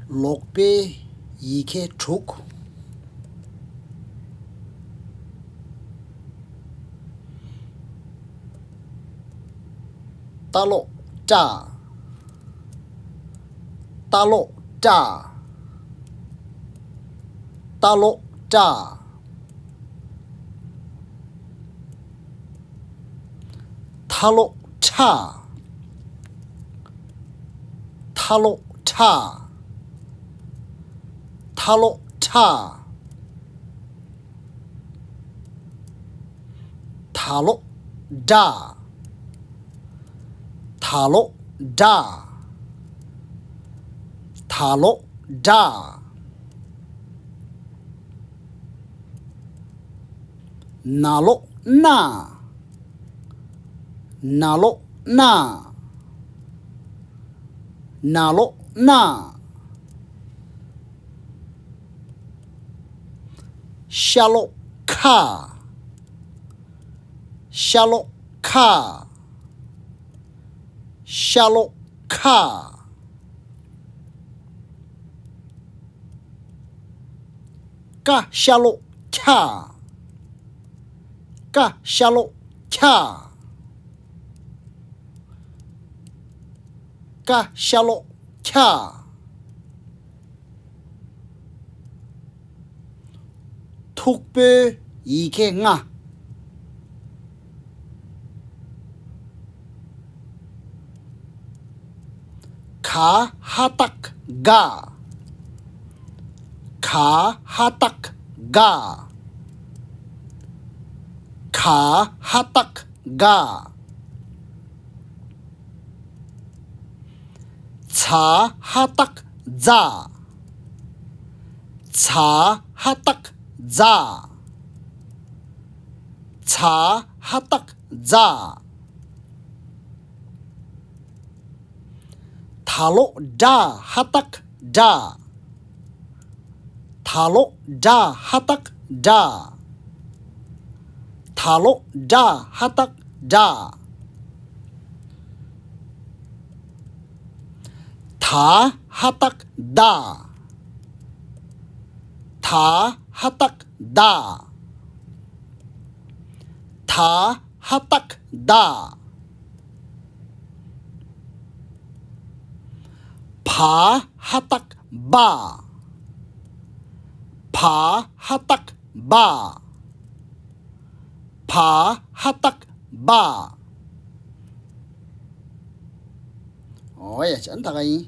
lokpe yike chuk talo cha talo cha talo cha talo cha talo cha talo cha talo da talo da talo da nalo na nalo na nalo na shalo ka shalo ka shalo ka ka shalo ka ka shalo ka ka shalo ka thukpe ike nga kha hatak ga kha hatak ga kha hatak ga cha hatak za cha hatak za cha hatak za thalo da hatak da thalo da hatak da thalo da hatak da tha hatak da tha hatak da tha hatak da pha hatak ba pha hatak ba pha hatak ba ôi chẳng thật ấy